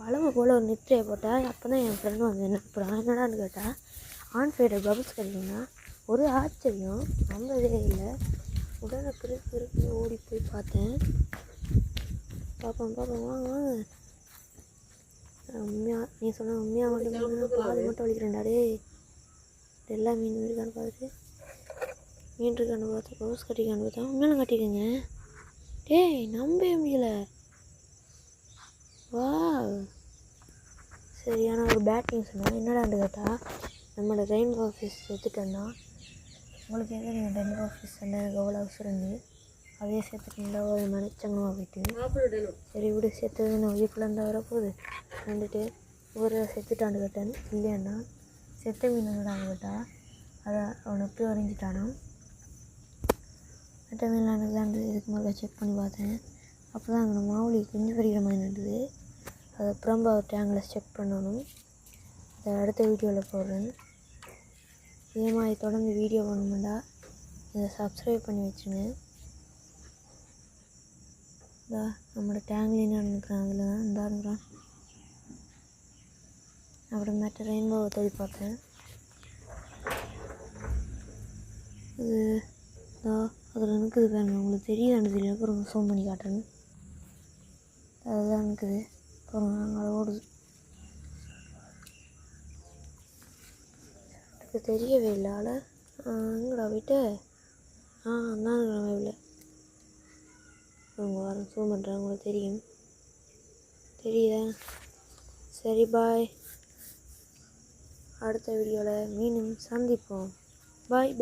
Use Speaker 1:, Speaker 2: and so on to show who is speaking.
Speaker 1: அளவு போல் ஒரு நித்திரையை போட்டால் அப்போ தான் என் ஃப்ரெண்டு வந்து என்ன அப்புறம் என்னடான்னு கேட்டால் ஆன் ஃபைடர் பபுள்ஸ் கிடைக்குன்னா ஒரு ஆச்சரியம் நம்பவே இல்லை. உடனே பிறகு ஓடி போய் பார்த்தேன். பார்ப்போம் வாங்க உண்மையாக நீ சொன்ன உண்மையாக மட்டும் பாதி மட்டும் வலிக்கிறேன்டா டே. எல்லா மீன் இருக்கான்னு பார்த்துட்டு மீன் இருக்கான்னு பார்த்தா பவுஸ் கட்டிக்கான்னு பார்த்தா உண்மையில கட்டிக்கோங்க. டேய் நம்பவே முடியலை. வா சரியான ஒரு பேட்டிங் சொன்னால் என்னடான்னு கேட்டால் நம்மளோட ரெயின்போ ஃபிஷ் எடுத்துட்டோன்னா உங்களுக்கு எதாவது நீங்கள் ரெயின்போ ஃபிஷ் சொன்னால் எனக்கு எவ்வளோ அவசரம் அதே சேர்த்துட்டீங்களா ஒரு நினச்சங்கமாக போயிட்டு சரி விடு சேர்த்தது நான் உயிர்க்குள்ள இருந்தால் வரப்போகுது வந்துட்டு ஒரு செத்துட்டான்னு கேட்டேன். இல்லைன்னா செத்த மீன் என்னடான்னு கேட்டால் அதை அவனை எப்படி வரைஞ்சிட்டானோ செத்த மீன்லாம் எனக்கு இதுக்கு மேலே செக் பண்ணி பார்த்தேன். அப்போ தான் அங்கே மாவுளி குஞ்சு பறிக்கிற மாதிரி இருந்தது. அதை அப்புறம் டேங்கில் செக் பண்ணணும். அதை அடுத்த வீடியோவில் போடுறேன். இதே மாதிரி தொடர்ந்து வீடியோ பண்ணணும்டா இதை சப்ஸ்கிரைப் பண்ணி வச்சுருங்க. நம்மளோட டேங்க்லேயும் அனுப்புகிறேன். அதில் தான் இந்த அனுப்புகிறான். அப்புறமேட்டு ரெயின்போவை தேடி பார்த்தேன். இது அதில் இருக்குது பாருங்க. உங்களுக்கு தெரியுதான்னு தெரியல. அப்புறம் ஃபோன் பண்ணி காட்டுறேன். அதுதான் இருக்குது. அப்புறம் நாங்கள் ஓடுது. எனக்கு தெரியவே இல்லை. எங்கடா போயிட்டு தான் இல்லை அவங்க வர ஃபோன் பண்ணுறேன். உங்களுக்கு தெரியுதா? சரி பாய். அடுத்த வீடியோவில் மீண்டும் சந்திப்போம். பாய்.